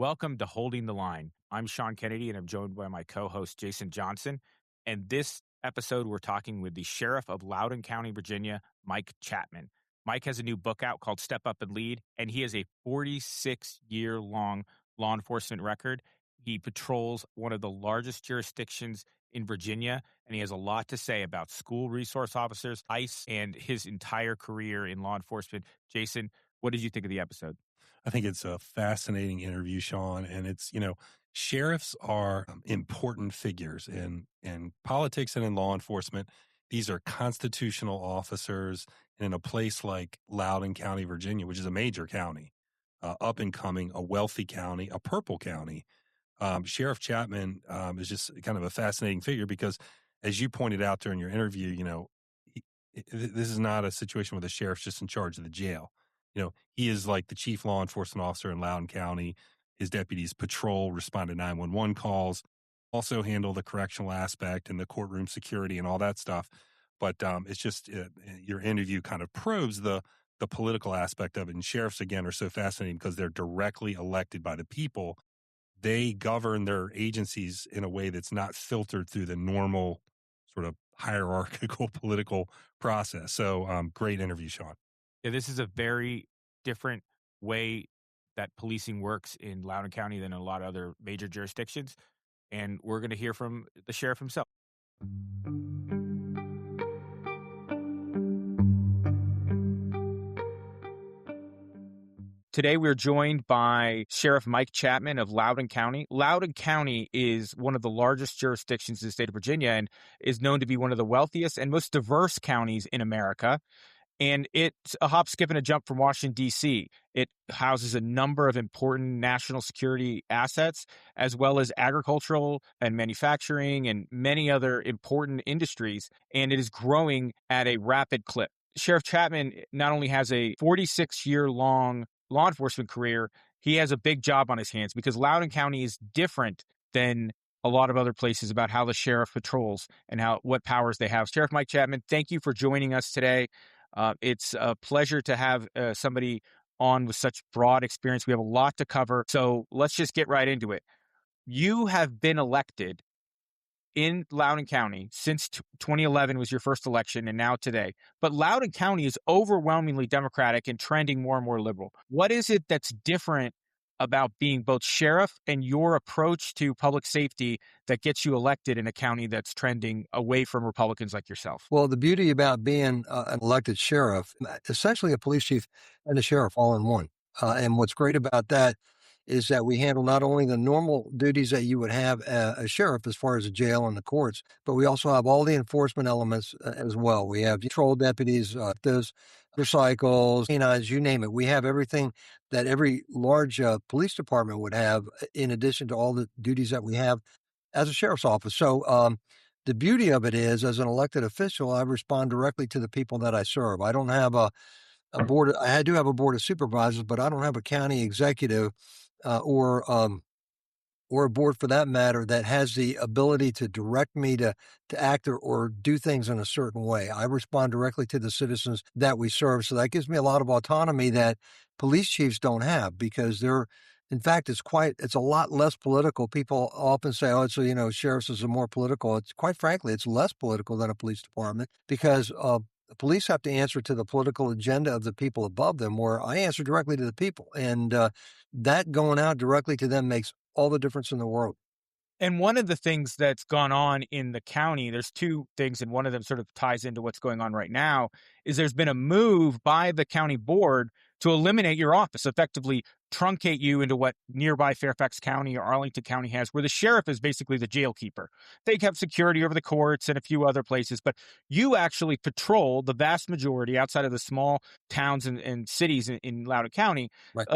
Welcome to Holding the Line. I'm Sean Kennedy, and I'm joined by my co-host Jason Johnson. And this episode, we're talking with the Sheriff of Loudoun County, Virginia, Mike Chapman. Mike has a new book out called Step Up and Lead, and he has a 46-year-long law enforcement record. He patrols one of the largest jurisdictions in Virginia, and he has a lot to say about school resource officers, ICE, and his entire career in law enforcement. Jason, what did you think of the episode? I think it's a fascinating interview, Sean. And sheriffs are important figures in politics and in law enforcement. These are constitutional officers. And in a place like Loudoun County, Virginia, which is a major county, up and coming, a wealthy county, a purple county, Sheriff Chapman is just kind of a fascinating figure because, as you pointed out during your interview, this is not a situation where the sheriff's just in charge of the jail. He is like the chief law enforcement officer in Loudoun County. His deputies patrol, respond to 911 calls, also handle the correctional aspect and the courtroom security and all that stuff. But it's just your interview kind of probes the political aspect of it. And sheriffs, again, are so fascinating because they're directly elected by the people. They govern their agencies in a way that's not filtered through the normal sort of hierarchical political process. So great interview, Sean. Yeah, this is a very different way that policing works in Loudoun County than a lot of other major jurisdictions. And we're going to hear from the sheriff himself. Today, we're joined by Sheriff Mike Chapman of Loudoun County. Loudoun County is one of the largest jurisdictions in the state of Virginia and is known to be one of the wealthiest and most diverse counties in America. And it's a hop, skip, and a jump from Washington, D.C. It houses a number of important national security assets, as well as agricultural and manufacturing and many other important industries. And it is growing at a rapid clip. Sheriff Chapman not only has a 46-year-long law enforcement career, he has a big job on his hands because Loudoun County is different than a lot of other places about how the sheriff patrols and what powers they have. Sheriff Mike Chapman, thank you for joining us today. It's a pleasure to have somebody on with such broad experience. We have a lot to cover, so let's just get right into it. You have been elected in Loudoun County since 2011 was your first election, and now today. But Loudoun County is overwhelmingly Democratic and trending more and more liberal. What is it that's different about being both sheriff and your approach to public safety that gets you elected in a county that's trending away from Republicans like yourself? Well, the beauty about being an elected sheriff, essentially a police chief and a sheriff all in one. And what's great about that is that we handle not only the normal duties that you would have a sheriff as far as the jail and the courts, but we also have all the enforcement elements as well. We have patrol deputies, those motorcycles, canines, you name it. We have everything that every large police department would have in addition to all the duties that we have as a sheriff's office. So the beauty of it is, as an elected official, I respond directly to the people that I serve. I don't have a board. I do have a board of supervisors, but I don't have a county executive or a board for that matter that has the ability to direct me to act or do things in a certain way. I respond directly to the citizens that we serve. So that gives me a lot of autonomy that police chiefs don't have because in fact, it's a lot less political. People often say, oh, so, sheriffs is more political. It's quite frankly, it's less political than a police department because the police have to answer to the political agenda of the people above them, where I answer directly to the people. And that going out directly to them makes all the difference in the world. And one of the things that's gone on in the county, there's two things, and one of them sort of ties into what's going on right now, is there's been a move by the county board to eliminate your office, effectively truncate you into what nearby Fairfax County or Arlington County has, where the sheriff is basically the jail keeper. They have security over the courts and a few other places, but you actually patrol the vast majority outside of the small towns and cities in Loudoun County, Right.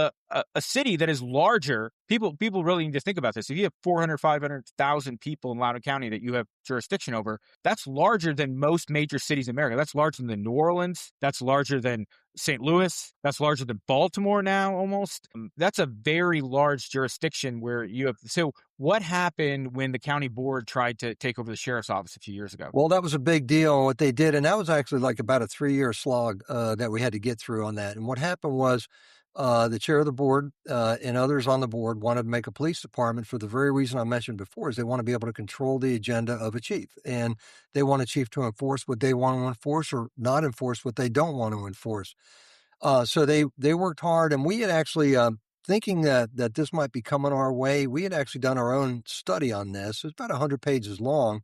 A city that is larger. People really need to think about this. If you have 400, 500,000 people in Loudoun County that you have jurisdiction over, that's larger than most major cities in America. That's larger than New Orleans. That's larger than St. Louis. That's larger than Baltimore now, almost. That's a very large jurisdiction where you have. So what happened when the county board tried to take over the sheriff's office a few years ago? Well, that was a big deal, what they did. And that was actually like about a 3-year slog that we had to get through on that. And what happened was the chair of the board and others on the board wanted to make a police department for the very reason I mentioned before, is they want to be able to control the agenda of a chief. And they want a chief to enforce what they want to enforce or not enforce what they don't want to enforce. So they worked hard, and we had actually, thinking that this might be coming our way, we had actually done our own study on this. It's about 100 pages long.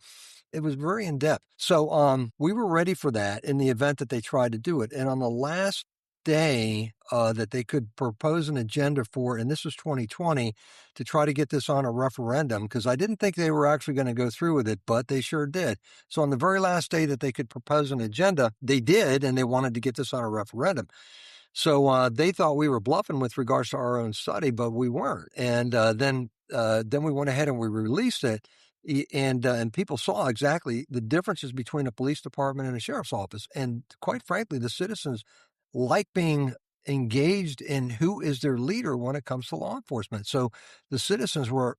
It was very in depth. So we were ready for that in the event that they tried to do it. And on the last day that they could propose an agenda for, and this was 2020, to try to get this on a referendum, because I didn't think they were actually going to go through with it, but they sure did. So on the very last day that they could propose an agenda, they did, and they wanted to get this on a referendum. So they thought we were bluffing with regards to our own study, but we weren't. And then we went ahead and we released it, and people saw exactly the differences between a police department and a sheriff's office. And quite frankly, the citizens like being engaged in who is their leader when it comes to law enforcement. So the citizens were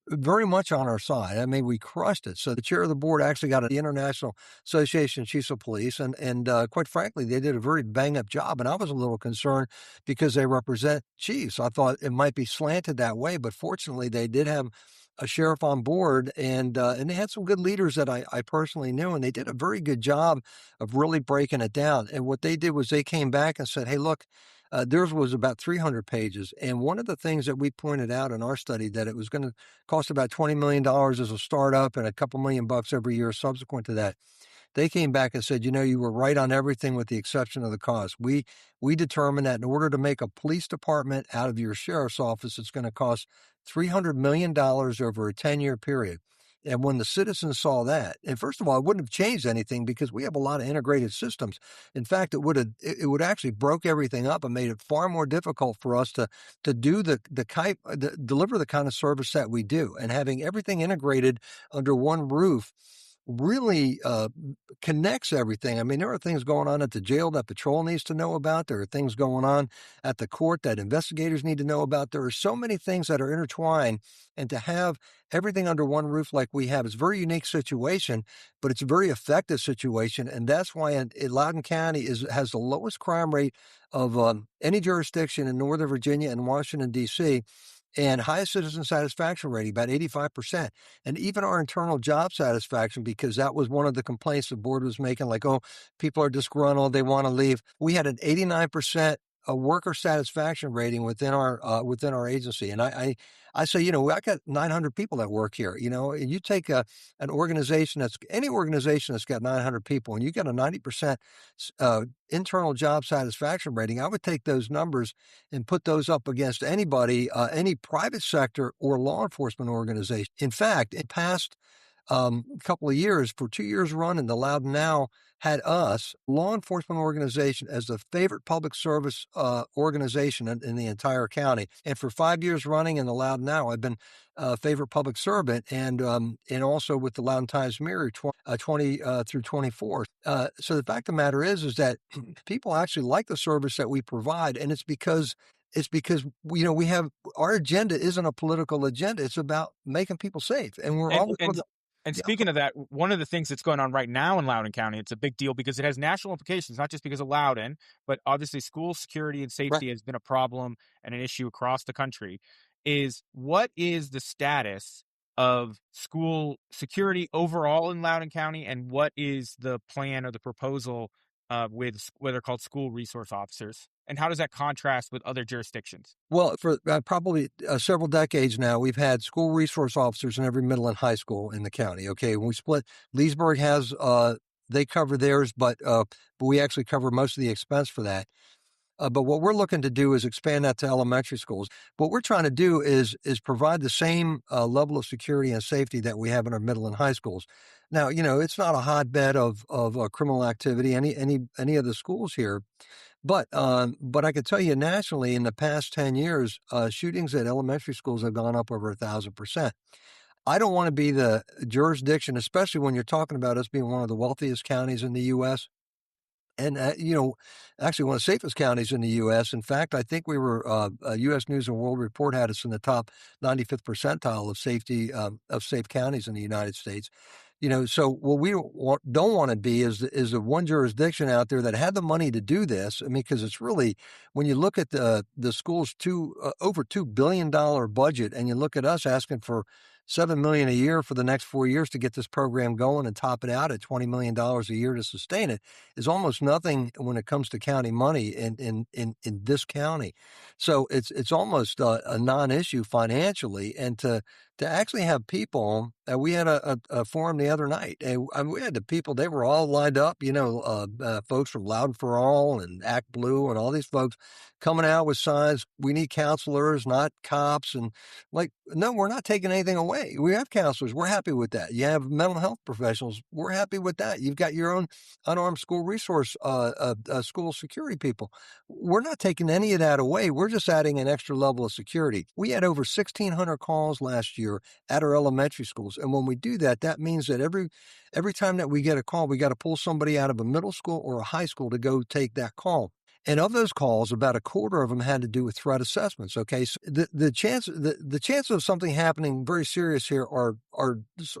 very much on our side. I mean, we crushed it. So the chair of the board actually got the International Association of Chiefs of Police, and quite frankly, they did a very bang-up job. And I was a little concerned because they represent chiefs. I thought it might be slanted that way, but fortunately, they did have a sheriff on board, and they had some good leaders that I personally knew, and they did a very good job of really breaking it down. And what they did was they came back and said, "Hey, look." Theirs was about 300 pages. And one of the things that we pointed out in our study, that it was going to cost about $20 million as a startup and a couple $1,000,000 every year subsequent to that. They came back and said, you were right on everything with the exception of the cost. We determined that in order to make a police department out of your sheriff's office, it's going to cost $300 million over a 10-year period. And when the citizens saw that, and first of all, it wouldn't have changed anything because we have a lot of integrated systems. In fact, it would actually broke everything up and made it far more difficult for us to do deliver the kind of service that we do. And having everything integrated under one roof really connects everything. I mean, there are things going on at the jail that patrol needs to know about. There are things going on at the court that investigators need to know about. There are so many things that are intertwined, and to have everything under one roof like we have is a very unique situation, but it's a very effective situation. And that's why in Loudoun County has the lowest crime rate of any jurisdiction in Northern Virginia and Washington, D.C., and highest citizen satisfaction rating, about 85%. And even our internal job satisfaction, because that was one of the complaints the board was making, like, oh, people are disgruntled, they want to leave. We had an 89% worker satisfaction rating within our agency. And I say, I got 900 people that work here. And you take an organization any organization that's got 900 people, and you got a 90% internal job satisfaction rating. I would take those numbers and put those up against anybody, any private sector or law enforcement organization. In fact, in past couple of years, for 2 years running, the Loudoun Now had us, law enforcement organization, as the favorite public service organization in the entire county. And for 5 years running in the Loudoun Now, I've been favorite public servant, and also with the Loudoun Times Mirror 20 through 24. So the fact of the matter is that people actually like the service that we provide, and it's because we have, our agenda isn't a political agenda. It's about making people safe, and we're always And speaking of that, one of the things that's going on right now in Loudoun County, it's a big deal because it has national implications, not just because of Loudoun, but obviously school security and safety has been a problem and an issue across the country. What is the status of school security overall in Loudoun County, and what is the plan or the proposal with what are called school resource officers? And how does that contrast with other jurisdictions? Well, for probably several decades now, we've had school resource officers in every middle and high school in the county. Okay, when we split, Leesburg has they cover theirs, but we actually cover most of the expense for that. But what we're looking to do is expand that to elementary schools. What we're trying to do is provide the same level of security and safety that we have in our middle and high schools. Now, it's not a hotbed of criminal activity, any of the schools here. But I can tell you nationally, in the past 10 years, shootings at elementary schools have gone up over 1,000%. I don't want to be the jurisdiction, especially when you're talking about us being one of the wealthiest counties in the U.S. And, actually one of the safest counties in the U.S. In fact, I think we were, U.S. News and World Report had us in the top 95th percentile of safety, of safe counties in the United States. So what we don't want to be is the one jurisdiction out there that had the money to do this. I mean, because it's really, when you look at the school's over $2 billion budget, and you look at us asking for $7 million a year for the next 4 years to get this program going and top it out at $20 million a year to sustain it, is almost nothing when it comes to county money in this county. So it's almost a non-issue financially, and to actually have people. We had a forum the other night, and we had the people. They were all lined up. Folks from Loudoun for All and Act Blue and all these folks coming out with signs. We need counselors, not cops. And no, we're not taking anything away. We have counselors. We're happy with that. You have mental health professionals. We're happy with that. You've got your own unarmed school resource, school security people. We're not taking any of that away. We're just adding an extra level of security. We had over 1,600 calls last year at our elementary schools. And when we do that, that means that every time that we get a call, we got to pull somebody out of a middle school or a high school to go take that call. And of those calls, about a quarter of them had to do with threat assessments. Okay, so the chances of something happening very serious here are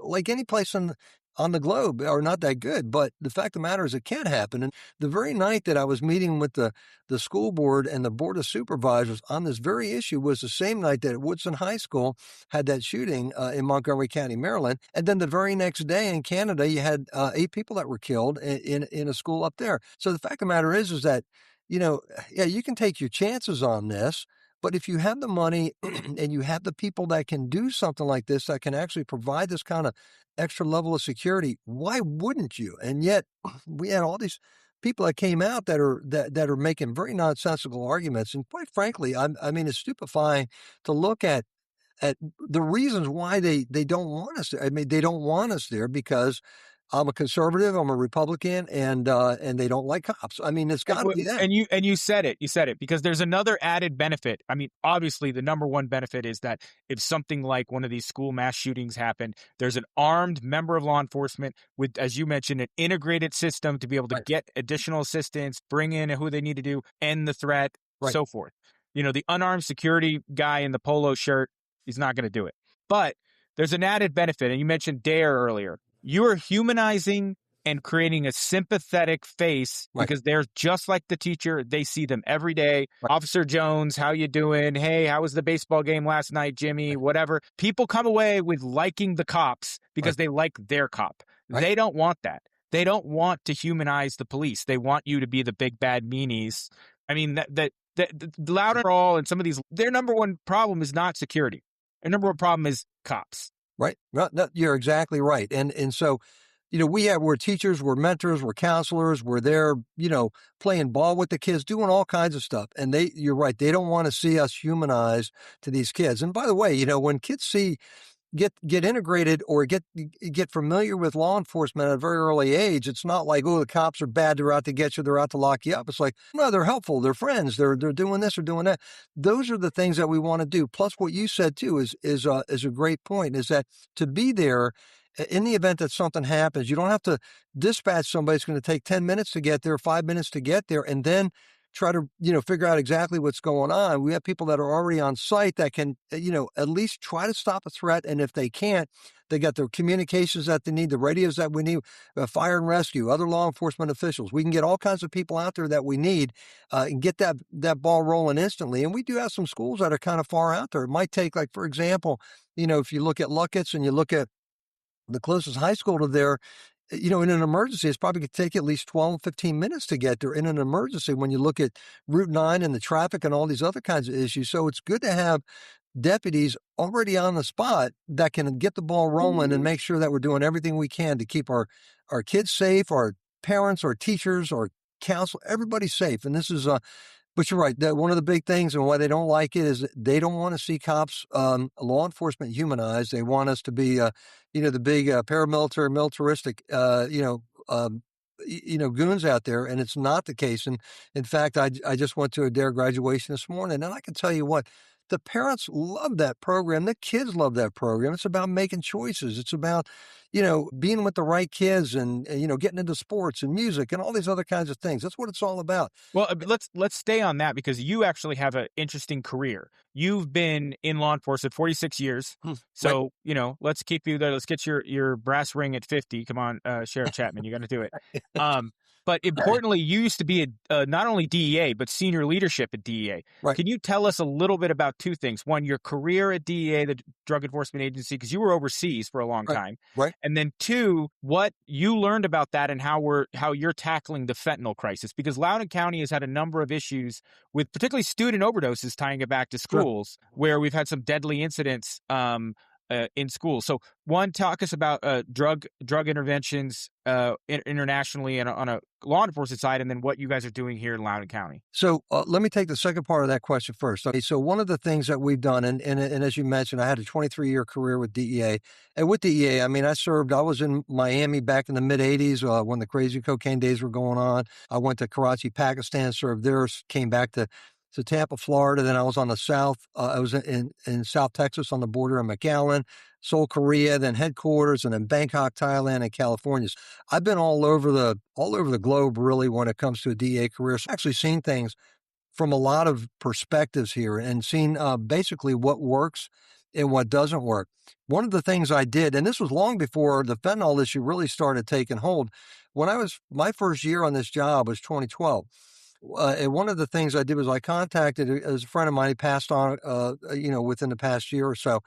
like any place on the globe are not that good. But the fact of the matter is, it can happen. And the very night that I was meeting with the school board and the board of supervisors on this very issue was the same night that Woodson High School had that shooting in Montgomery County, Maryland. And then the very next day in Canada, you had 8 people that were killed in a school up there. So the fact of the matter is that, yeah, you can take your chances on this, but if you have the money and you have the people that can do something like this, that can actually provide this kind of extra level of security, why wouldn't you? And yet we had all these people that came out that are making very nonsensical arguments. And quite frankly, I mean, it's stupefying to look at the reasons why they don't want us there. I mean, they don't want us there because I'm a conservative, I'm a Republican, and they don't like cops. I mean, it's got to be that. And you said it because there's another added benefit. I mean, obviously, the number one benefit is that if something like one of these school mass shootings happened, there's an armed member of law enforcement with, as you mentioned, an integrated system to be able to get additional assistance, bring in who they need to do, end the threat, so forth. The unarmed security guy in the polo shirt, he's not going to do it. But there's an added benefit, and you mentioned DARE earlier. You are humanizing and creating a sympathetic face because they're just like the teacher. They see them every day. Officer Jones, how you doing? Hey, how was the baseball game last night, Jimmy? Whatever. People come away with liking the cops because they like their cop. They don't want that. They don't want to humanize the police. They want you to be the big bad meanies. I mean, the Loudoun All and some of these, their number one problem is not security. Their number one problem is cops. Right. No, you're exactly right. And so, we're teachers, we're mentors, we're counselors, we're there, playing ball with the kids, doing all kinds of stuff. And you're right. They don't want to see us humanize to these kids. And by the way, when kids get integrated or get familiar with law enforcement at a very early age, it's not like, oh, the cops are bad, they're out to get you, they're out to lock you up. It's like, no, they're helpful, they're friends, they're doing this or doing that. Those are the things that we want to do. Plus, what you said too is a great point, is that to be there in the event that something happens, you don't have to dispatch somebody. It's going to take 10 minutes to get there, 5 minutes to get there, and then try to, figure out exactly what's going on. We have people that are already on site that can, at least try to stop a threat. And if they can't, they got the communications that they need, the radios that we need, fire and rescue, other law enforcement officials. We can get all kinds of people out there that we need and get that ball rolling instantly. And we do have some schools that are kind of far out there. It might take, like, for example, if you look at Luckett's and you look at the closest high school to there, in an emergency, it's probably going to take at least 12, 15 minutes to get there in an emergency when you look at Route 9 and the traffic and all these other kinds of issues. So it's good to have deputies already on the spot that can get the ball rolling and make sure that we're doing everything we can to keep our kids safe, our parents, our teachers, our council, everybody safe. And this is but you're right. One of the big things and why they don't like it is they don't want to see cops, law enforcement humanized. They want us to be, the big paramilitary, militaristic, goons out there. And it's not the case. And in fact, I just went to a DARE graduation this morning, and I can tell you what, the parents love that program. The kids love that program. It's about making choices. It's about, being with the right kids and getting into sports and music and all these other kinds of things. That's what it's all about. Well, let's stay on that because you actually have an interesting career. You've been in law enforcement 46 years. Right. So, let's keep you there. Let's get your brass ring at 50. Come on, Sheriff Chapman, you got to do it. But importantly, you used to be not only DEA, but senior leadership at DEA. Right. Can you tell us a little bit about two things? One, your career at DEA, the Drug Enforcement Agency, because you were overseas for a long time. Right. And then two, what you learned about that and how you're tackling the fentanyl crisis. Because Loudoun County has had a number of issues with particularly student overdoses, tying it back to schools, where we've had some deadly incidents in schools. So one, talk us about drug interventions internationally and on a law enforcement side, and then what you guys are doing here in Loudoun County. So let me take the second part of that question first. Okay, so one of the things that we've done, and as you mentioned, I had a 23-year career with DEA. And with DEA, I was in Miami back in the mid-'80s when the crazy cocaine days were going on. I went to Karachi, Pakistan, served there, came back to Tampa, Florida. Then I was on the south. I was in South Texas on the border in McAllen, Seoul, Korea, then headquarters, and then Bangkok, Thailand, and California. I've been all over the globe, really, when it comes to a DA career. So I've actually seen things from a lot of perspectives here and seen basically what works and what doesn't work. One of the things I did, and this was long before the fentanyl issue really started taking hold, my first year on this job was 2012. And one of the things I did was I contacted as a friend of mine. He passed on, within the past year or so,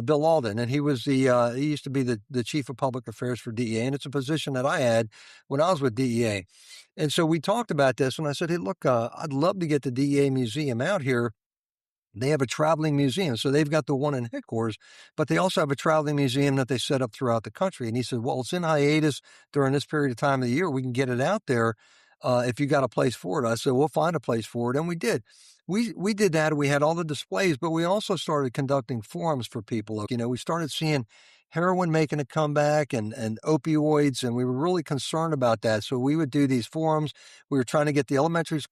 Bill Loudoun, and he used to be the chief of public affairs for DEA, and it's a position that I had when I was with DEA. And so we talked about this, and I said, hey, look, I'd love to get the DEA museum out here. They have a traveling museum. So they've got the one in headquarters, but they also have a traveling museum that they set up throughout the country. And he said, well, it's in hiatus during this period of time of the year. We can get it out there. If you got a place for it. I said, we'll find a place for it. And we did. We did that. We had all the displays, but we also started conducting forums for people. We started seeing heroin making a comeback and opioids, and we were really concerned about that. So we would do these forums. We were trying to get the elementary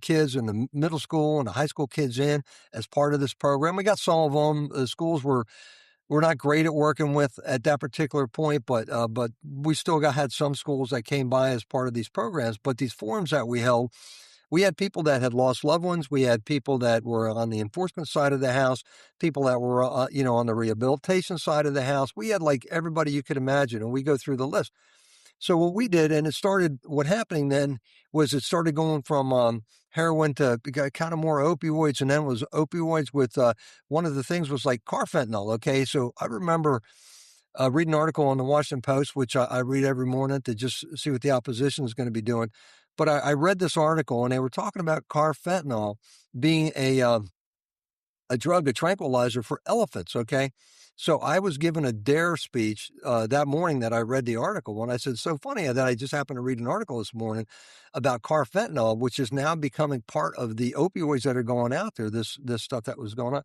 kids and the middle school and the high school kids in as part of this program. We got some of them. The schools were not great at working with at that particular point, but we still had some schools that came by as part of these programs. But these forums that we held, we had people that had lost loved ones. We had people that were on the enforcement side of the house, people that were, on the rehabilitation side of the house. We had like everybody you could imagine, and we go through the list. So what we did, and what happening then was it started going from heroin to kind of more opioids, and then it was opioids with one of the things was like carfentanil. Okay, so I remember reading an article on the Washington Post, which I read every morning to just see what the opposition is going to be doing. But I read this article, and they were talking about carfentanil being a drug, a tranquilizer for elephants. Okay. So I was given a dare speech that morning that I read the article, and I said, so funny that I just happened to read an article this morning about carfentanil, which is now becoming part of the opioids that are going out there, this stuff that was going on.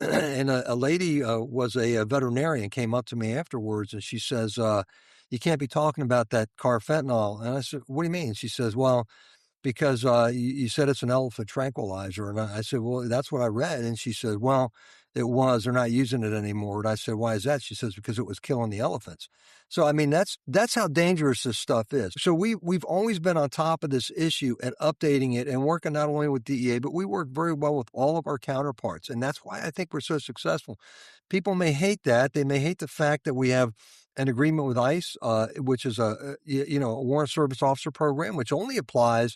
And a lady was a veterinarian, came up to me afterwards, and she says, you can't be talking about that carfentanil. And I said, what do you mean? She says, well, because you said it's an elephant tranquilizer. And I said, well, that's what I read. And she said, well, it was. They're not using it anymore. And I said, why is that? She says, because it was killing the elephants. So, that's how dangerous this stuff is. So we've always been on top of this issue and updating it and working not only with DEA, but we work very well with all of our counterparts. And that's why I think we're so successful. People may hate that. They may hate the fact that we have an agreement with ICE, which is a warrant service officer program, which only applies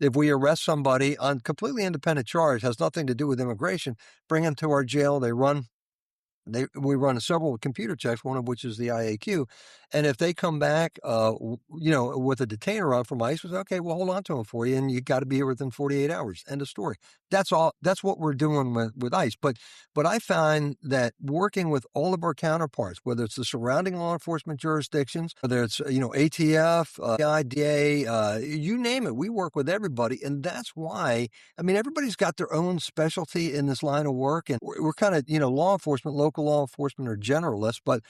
if we arrest somebody on completely independent charge, has nothing to do with immigration, bring them to our jail. We run several computer checks, one of which is the IAQ. And if they come back, with a detainer on from ICE, we say, okay, we'll hold on to them for you. And you got to be here within 48 hours. End of story. That's all. That's what we're doing with ICE. But I find that working with all of our counterparts, whether it's the surrounding law enforcement jurisdictions, whether it's, ATF, IDA, you name it, we work with everybody. And that's why, everybody's got their own specialty in this line of work. And we're kind of, law enforcement, local law enforcement are generalists, but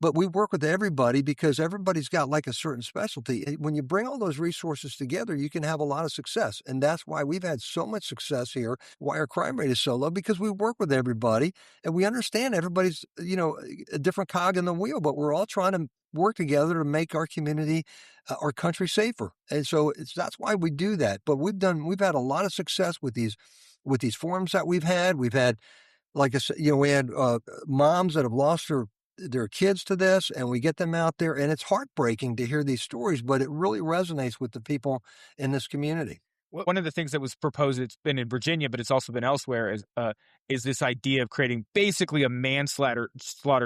but we work with everybody because everybody's got like a certain specialty. When you bring all those resources together, you can have a lot of success. And that's why we've had so much success here, why our crime rate is so low, because we work with everybody and we understand everybody's, a different cog in the wheel, but we're all trying to work together to make our community, our country safer. And so that's why we do that. But we've had a lot of success with these forums that we've had. We've had, like I said, we had moms that have lost their kids to this, and we get them out there, and it's heartbreaking to hear these stories, but it really resonates with the people in this community. One of the things that was proposed, it's been in Virginia, but it's also been elsewhere, is this idea of creating basically a manslaughter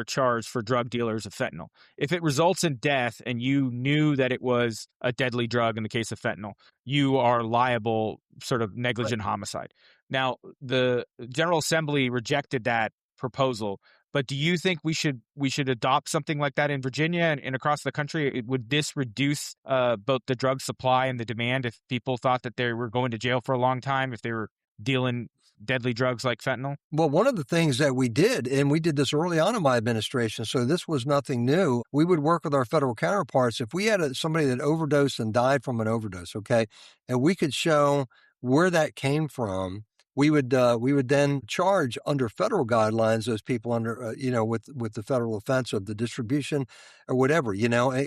charge for drug dealers of fentanyl. If it results in death and you knew that it was a deadly drug in the case of fentanyl, you are liable, sort of negligent homicide. Now, the General Assembly rejected that proposal. But do you think we should adopt something like that in Virginia and across the country? Would this reduce both the drug supply and the demand if people thought that they were going to jail for a long time if they were dealing deadly drugs like fentanyl? Well, one of the things that we did, and we did this early on in my administration, so this was nothing new. We would work with our federal counterparts. If we had somebody that overdosed and died from an overdose, okay, and we could show where that came from, we would then charge under federal guidelines those people under with the federal offense of the distribution or whatever,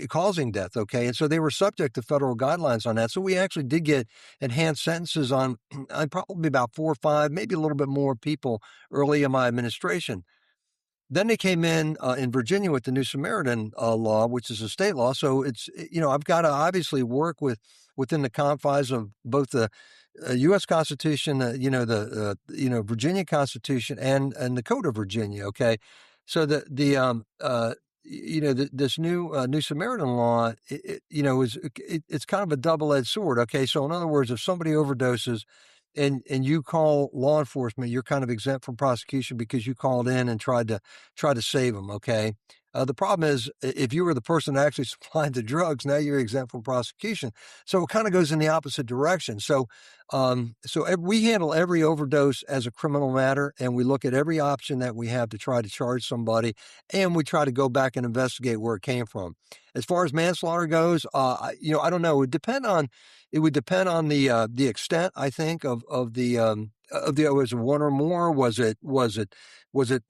causing death. Okay, and so they were subject to federal guidelines on that. So we actually did get enhanced sentences on probably about 4 or 5, maybe a little bit more people early in my administration. Then they came in Virginia with the New Samaritan law, which is a state law. So it's, I've got to obviously work within the confines of both the U.S. Constitution, Virginia Constitution and the Code of Virginia. Okay, so this New Samaritan law, it's kind of a double-edged sword. Okay, so in other words, if somebody overdoses and you call law enforcement, you're kind of exempt from prosecution because you called in and tried to save them. Okay. The problem is if you were the person that actually supplied the drugs, now you're exempt from prosecution. So it kind of goes in the opposite direction. So we handle every overdose as a criminal matter, and we look at every option that we have to try to charge somebody, and we try to go back and investigate where it came from. As far as manslaughter goes, I don't know. It would depend on the extent, I think, of the was it one or more? Was it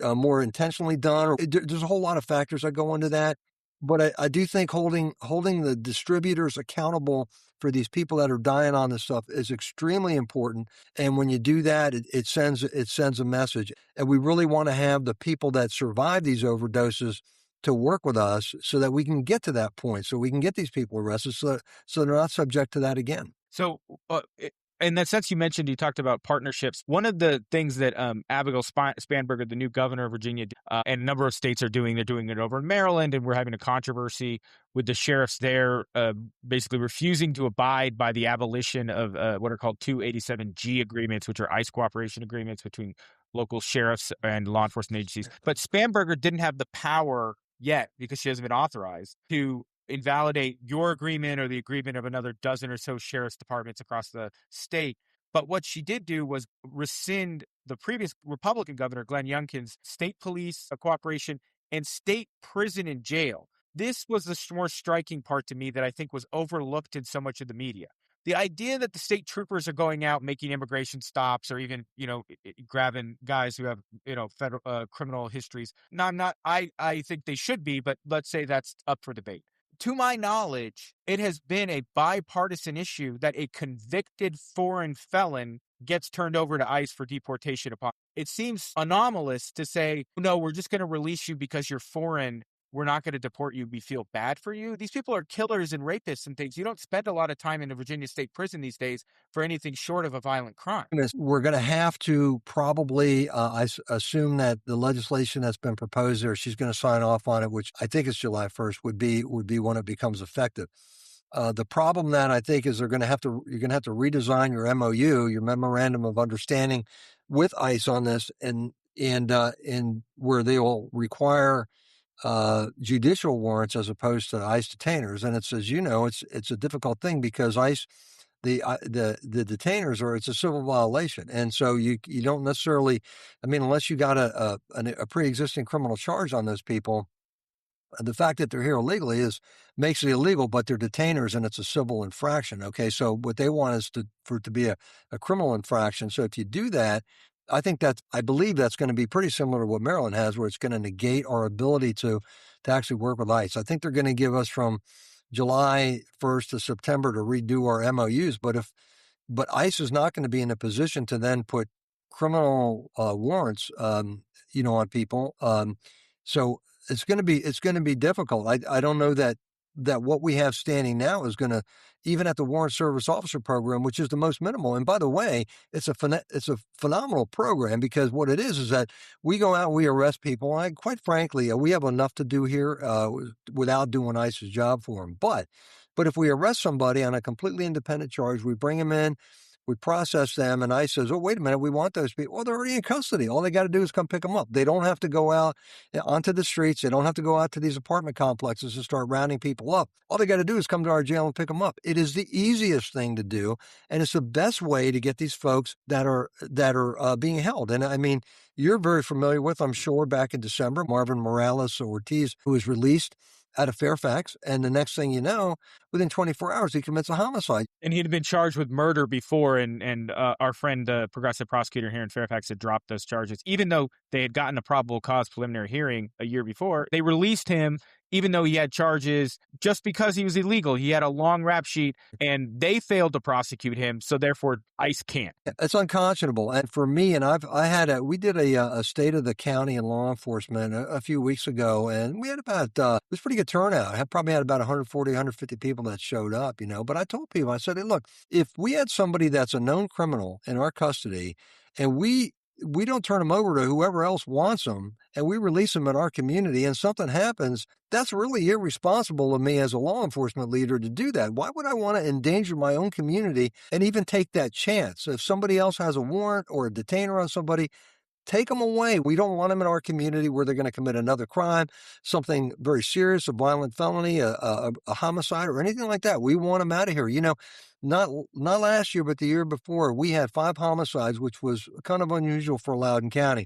more intentionally done? Or there's a whole lot of factors that go into that. But I do think holding the distributors accountable for these people that are dying on this stuff is extremely important. And when you do that, it sends a message. And we really want to have the people that survive these overdoses to work with us so that we can get to that point, so we can get these people arrested so they're not subject to that again. So in that sense, you talked about partnerships. One of the things that Abigail Spanberger, the new governor of Virginia, and a number of states are doing, they're doing it over in Maryland, and we're having a controversy with the sheriffs there basically refusing to abide by the abolition of what are called 287G agreements, which are ICE cooperation agreements between local sheriffs and law enforcement agencies. But Spanberger didn't have the power yet, because she hasn't been authorized, to invalidate your agreement or the agreement of another dozen or so sheriff's departments across the state. But what she did do was rescind the previous Republican governor, Glenn Youngkin's state police cooperation and state prison and jail. This was the more striking part to me that I think was overlooked in so much of the media. The idea that the state troopers are going out making immigration stops or even, grabbing guys who have, federal criminal histories. No, I'm not. I think they should be, but let's say that's up for debate. To my knowledge, it has been a bipartisan issue that a convicted foreign felon gets turned over to ICE for deportation upon. It seems anomalous to say, no, we're just going to release you because you're foreign. We're not going to deport you. We feel bad for you. These people are killers and rapists and things. You don't spend a lot of time in a Virginia state prison these days for anything short of a violent crime. We're going to have to probably, I assume that the legislation that's been proposed there, she's going to sign off on it, which I think is July 1st, would be when it becomes effective. The problem that I think is you're going to have to redesign your MOU, your memorandum of understanding with ICE on this, and where they will require judicial warrants as opposed to ICE detainers. And it's, as you know, it's a difficult thing because ICE, the detainers it's a civil violation. And so you don't necessarily, unless you got a pre-existing criminal charge on those people, The fact that they're here illegally makes it illegal, but they're detainers and it's a civil infraction. Okay. So what they want is for it to be a criminal infraction. So if you do that, I believe that's going to be pretty similar to what Maryland has, where it's going to negate our ability to actually work with ICE. I think they're going to give us from July 1st to September to redo our MOUs. But ICE is not going to be in a position to then put criminal warrants, on people. So it's going to be difficult. I don't know that what we have standing now is going to, even at the warrant service officer program, which is the most minimal. And by the way, it's a phenomenal program, because what it is that we go out, we arrest people. And quite frankly, we have enough to do here without doing ICE's job for them. But if we arrest somebody on a completely independent charge, we bring them in, we process them, and ICE says, oh, wait a minute, we want those people. Well, they're already in custody. All they got to do is come pick them up. They don't have to go out onto the streets. They don't have to go out to these apartment complexes and start rounding people up. All they got to do is come to our jail and pick them up. It is the easiest thing to do, and it's the best way to get these folks that are being held. And I mean, you're very familiar with, I'm sure, back in December, Marvin Morales Ortiz, who was released out of Fairfax, and the next thing you know, within 24 hours, he commits a homicide. And he had been charged with murder before, and our friend, the progressive prosecutor here in Fairfax, had dropped those charges. Even though they had gotten a probable cause preliminary hearing a year before, they released him, even though he had charges, just because he was illegal. He had a long rap sheet, and they failed to prosecute him, so therefore ICE can't. It's unconscionable. And for me, and we did a state of the county and law enforcement a few weeks ago, and we had about, it was pretty good turnout. I probably had about 140, 150 people that showed up, But I told people, I said, hey, look, if we had somebody that's a known criminal in our custody, and we don't turn them over to whoever else wants them, and we release them in our community, and something happens, that's really irresponsible of me as a law enforcement leader to do that. Why would I want to endanger my own community and even take that chance? If somebody else has a warrant or a detainer on somebody, take them away. We don't want them in our community where they're going to commit another crime, something very serious, a violent felony, a homicide, or anything like that. We want them out of here. Not last year, but the year before, we had 5 homicides, which was kind of unusual for Loudoun County.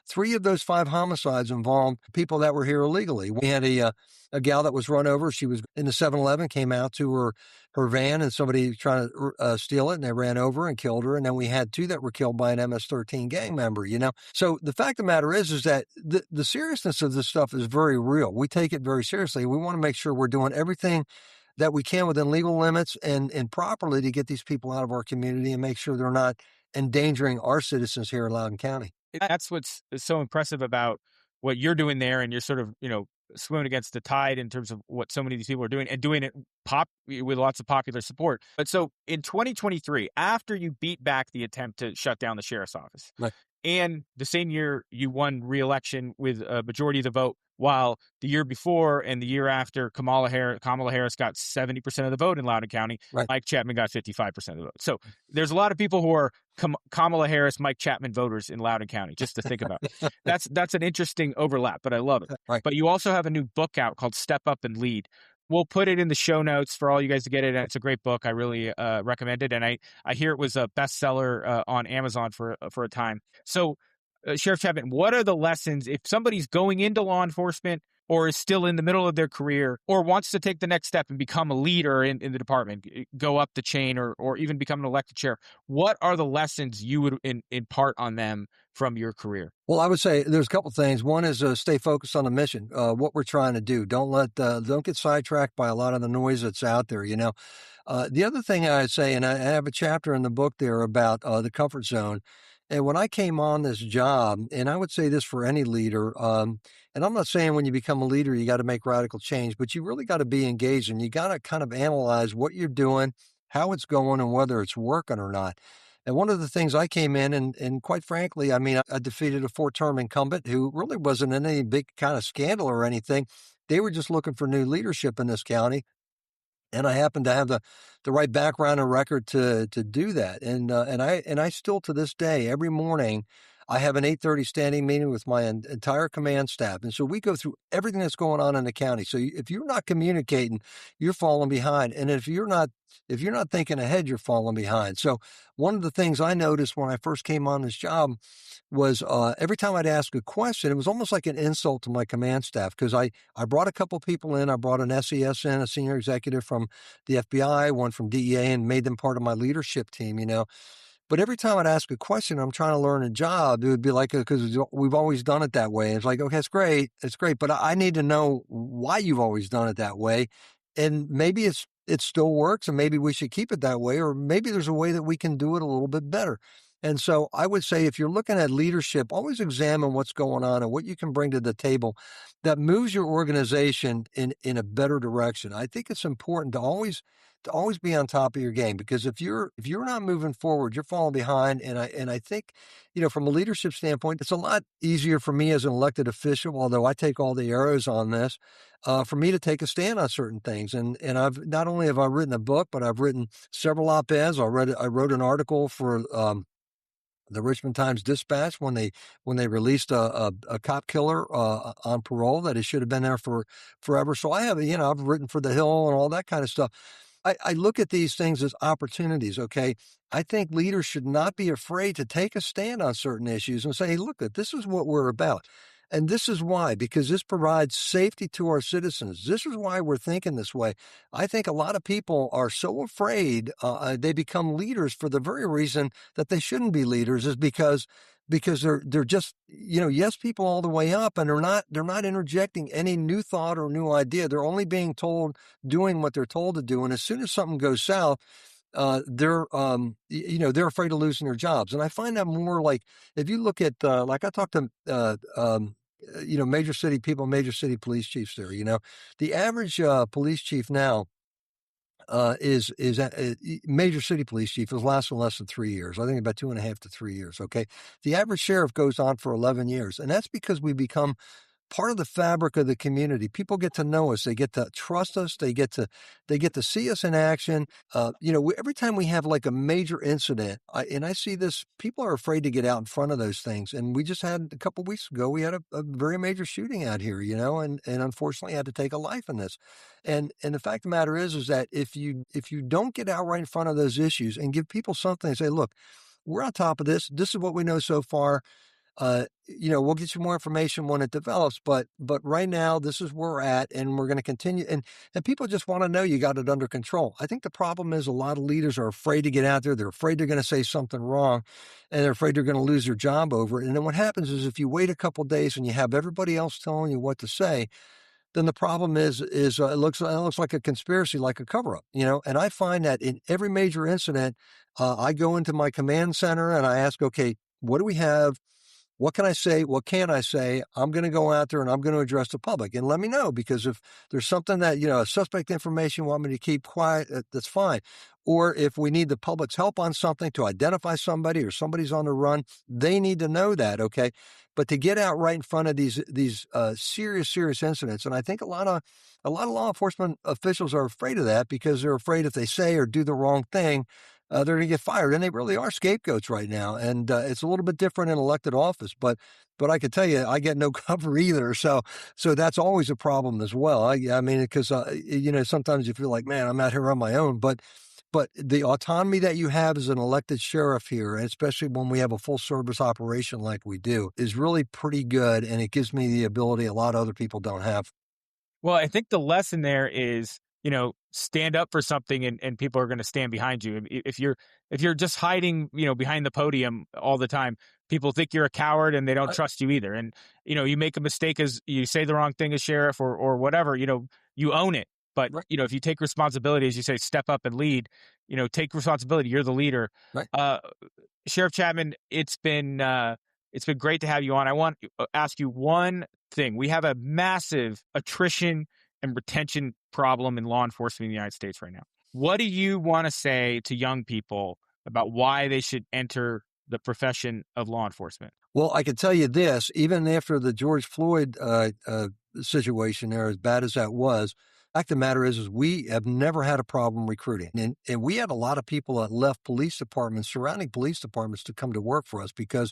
3 of those 5 homicides involved people that were here illegally. We had a gal that was run over. She was in the 7-Eleven, came out to her van, and somebody trying to steal it, and they ran over and killed her. And then we had 2 that were killed by an MS-13 gang member, So the fact of the matter is that the seriousness of this stuff is very real. We take it very seriously. We want to make sure we're doing everything that we can within legal limits and properly to get these people out of our community and make sure they're not endangering our citizens here in Loudoun County. That's what's so impressive about what you're doing there, and you're sort of, swimming against the tide in terms of what so many of these people are doing, and doing it with lots of popular support. But so in 2023, after you beat back the attempt to shut down the sheriff's office, right, and the same year you won re-election with a majority of the vote, while the year before and the year after, Kamala Harris got 70% of the vote in Loudoun County, right, Mike Chapman got 55% of the vote. So there's a lot of people who are Kamala Harris, Mike Chapman voters in Loudoun County, just to think about. That's an interesting overlap, but I love it. Right. But you also have a new book out called Step Up and Lead. We'll put it in the show notes for all you guys to get it. And it's a great book. I really recommend it. And I hear it was a bestseller on Amazon for a time. So, Sheriff Chapman, what are the lessons if somebody's going into law enforcement or is still in the middle of their career or wants to take the next step and become a leader in the department, go up the chain or even become an elected sheriff? What are the lessons you would impart on them from your career? Well, I would say there's a couple things. One is stay focused on the mission, what we're trying to do. Don't get sidetracked by a lot of the noise that's out there. The other thing I'd say, and I have a chapter in the book there about the comfort zone. And when I came on this job, and I would say this for any leader, and I'm not saying when you become a leader, you got to make radical change, but you really got to be engaged and you got to kind of analyze what you're doing, how it's going, and whether it's working or not. And one of the things I came in and quite frankly, I defeated a 4-term incumbent who really wasn't in any big kind of scandal or anything. They were just looking for new leadership in this county. And I happen to have the right background and record to do that. And I still to this day, every morning, I have an 8:30 standing meeting with my entire command staff. And so we go through everything that's going on in the county. So if you're not communicating, you're falling behind. And if you're not thinking ahead, you're falling behind. So one of the things I noticed when I first came on this job was every time I'd ask a question, it was almost like an insult to my command staff, because I brought a couple people in. I brought an SES in, a senior executive from the FBI, one from DEA, and made them part of my leadership team, But every time I'd ask a question, I'm trying to learn a job, it would be like, because we've always done it that way. It's like, okay, it's great, but I need to know why you've always done it that way. And maybe it still works, and maybe we should keep it that way, or maybe there's a way that we can do it a little bit better. And so I would say, if you're looking at leadership, always examine what's going on and what you can bring to the table that moves your organization in a better direction. I think it's important to always be on top of your game, because if you're not moving forward, you're falling behind. And I think, from a leadership standpoint, it's a lot easier for me as an elected official, although I take all the arrows on this, for me to take a stand on certain things. And I've not only have I written a book, but I've written several op-eds. I wrote an article for the Richmond Times-Dispatch when they released a cop killer on parole that he should have been there for forever. So I have, I've written for The Hill and all that kind of stuff. I look at these things as opportunities, okay? I think leaders should not be afraid to take a stand on certain issues and say, hey, look, this is what we're about. And this is why, because this provides safety to our citizens. This is why we're thinking this way. I think a lot of people are so afraid they become leaders for the very reason that they shouldn't be leaders, is because they're just, yes people all the way up, and they're not interjecting any new thought or new idea. They're only being told, doing what they're told to do. And as soon as something goes south, they're afraid of losing their jobs. And I find that more like, if you look at, like I talked to, major city people, major city police chiefs there, the average police chief now is major city police chief is lasting less than 3 years. I think about 2.5 to 3 years. Okay. The average sheriff goes on for 11 years. And that's because we become part of the fabric of the community. People get to know us. They get to trust us. They get to see us in action. Every time we have like a major incident, I see this, people are afraid to get out in front of those things. And we just had, a couple of weeks ago, we had a very major shooting out here, and unfortunately had to take a life in this. And the fact of the matter is that if you don't get out right in front of those issues and give people something and say, look, we're on top of this. This is what we know so far. We'll get you more information when it develops, but right now this is where we're at, and we're going to continue. And people just want to know you got it under control. I think the problem is a lot of leaders are afraid to get out there. They're afraid they're going to say something wrong, and they're afraid they're going to lose their job over it. And then what happens is, if you wait a couple of days and you have everybody else telling you what to say, then the problem is it looks like a conspiracy, like a cover-up, And I find that in every major incident, I go into my command center and I ask, okay, what do we have? What can I say? What can't I say? I'm going to go out there and I'm going to address the public, and let me know, because if there's something that, suspect information you want me to keep quiet, that's fine. Or if we need the public's help on something to identify somebody, or somebody's on the run, they need to know that. Okay. But to get out right in front of these serious incidents. And I think a lot of law enforcement officials are afraid of that, because they're afraid if they say or do the wrong thing, they're going to get fired. And they really are scapegoats right now. And it's a little bit different in elected office, but I can tell you, I get no cover either. So that's always a problem as well. I mean, because, sometimes you feel like, man, I'm out here on my own, but the autonomy that you have as an elected sheriff here, and especially when we have a full service operation like we do, is really pretty good. And it gives me the ability a lot of other people don't have. Well, I think the lesson there is, stand up for something, and people are going to stand behind you. If you're just hiding, behind the podium all the time, people think you're a coward and they don't trust you either. And, you make a mistake, as you say the wrong thing as sheriff or whatever, you own it. But, Right. if you take responsibility, as you say, step up and lead, take responsibility. You're the leader. Right. Sheriff Chapman, it's been great to have you on. I want to ask you one thing. We have a massive attrition and retention problem in law enforcement in the United States right now. What do you want to say to young people about why they should enter the profession of law enforcement? Well, I can tell you this, even after the George Floyd situation there, as bad as that was, Fact of the matter is we have never had a problem recruiting. And we had a lot of people that left police departments, surrounding police departments, to come to work for us because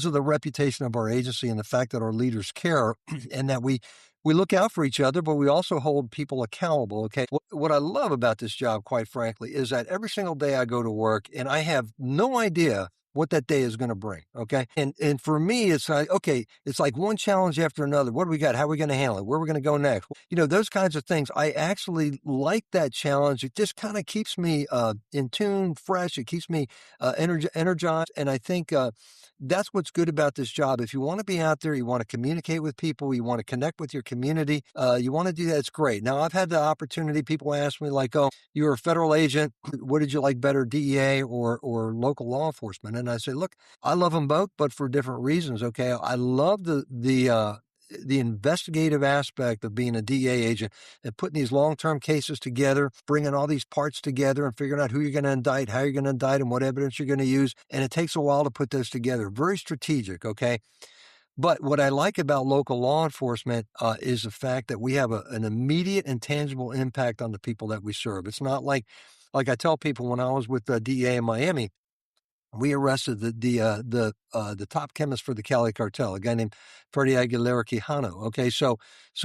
of the reputation of our agency and the fact that our leaders care and that we look out for each other, but we also hold people accountable. Okay. What I love about this job, quite frankly, is that every single day I go to work and I have no idea what that day is going to bring. Okay. And for me, it's like, okay, it's like one challenge after another. What do we got? How are we going to handle it? Where are we going to go next? Those kinds of things. I actually like that challenge. It just kind of keeps me in tune, fresh. It keeps me energized. And I think that's what's good about this job. If you want to be out there, you want to communicate with people, you want to connect with your community, you want to do that, it's great. Now, I've had the opportunity, people ask me like, oh, you're a federal agent. What did you like better, DEA or local law enforcement? And I say, look, I love them both, but for different reasons. Okay. I love the investigative aspect of being a DEA agent and putting these long-term cases together, bringing all these parts together and figuring out who you're going to indict, how you're going to indict them, what evidence you're going to use. And it takes a while to put those together. Very strategic. Okay. But what I like about local law enforcement is the fact that we have an immediate and tangible impact on the people that we serve. It's not like I tell people when I was with the DEA in Miami, we arrested the top chemist for the Cali cartel, a guy named Freddie Aguilera Quijano. Okay, so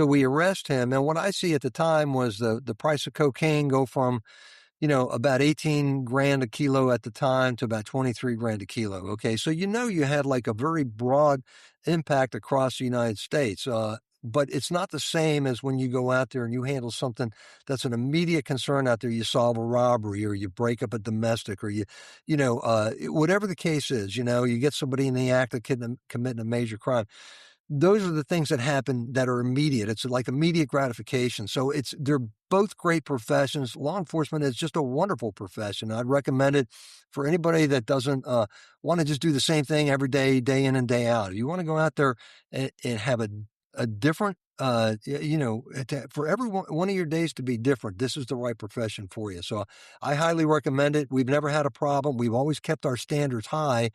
we arrest him, and what I see at the time was the price of cocaine go from about 18 grand a kilo at the time to about 23 grand a kilo. Okay. So, you had like a very broad impact across the United States. But it's not the same as when you go out there and you handle something that's an immediate concern out there. You solve a robbery or you break up a domestic or whatever the case is, you get somebody in the act of committing a major crime. Those are the things that happen that are immediate. It's like immediate gratification. So they're both great professions. Law enforcement is just a wonderful profession. I'd recommend it for anybody that doesn't want to just do the same thing every day, day in and day out. If you want to go out there and have a different, for every one of your days to be different, this is the right profession for you. So I highly recommend it. We've never had a problem. We've always kept our standards high.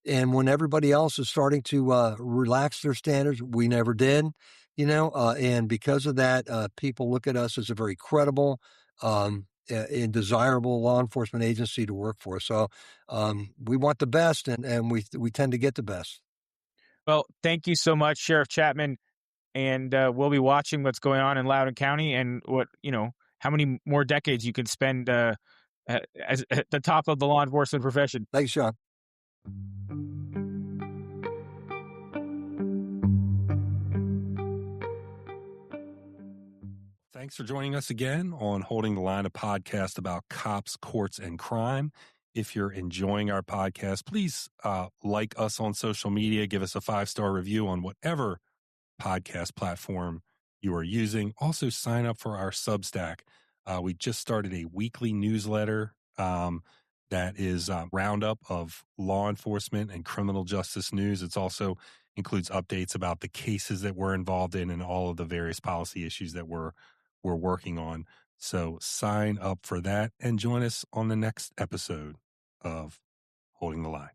And when everybody else is starting to relax their standards, we never did, and because of that, people look at us as a very credible and desirable law enforcement agency to work for. So we want the best, and we tend to get the best. Well, thank you so much, Sheriff Chapman. And we'll be watching what's going on in Loudoun County and how many more decades you can spend as at the top of the law enforcement profession. Thanks, Sean. Thanks for joining us again on Holding the Line, a podcast about cops, courts, and crime. If you're enjoying our podcast, please like us on social media, give us a 5-star review on whatever podcast platform you are using. Also, sign up for our Substack. We just started a weekly newsletter that is a roundup of law enforcement and criminal justice news. It also includes updates about the cases that we're involved in and all of the various policy issues that we're working on. So sign up for that and join us on the next episode of Holding the Line.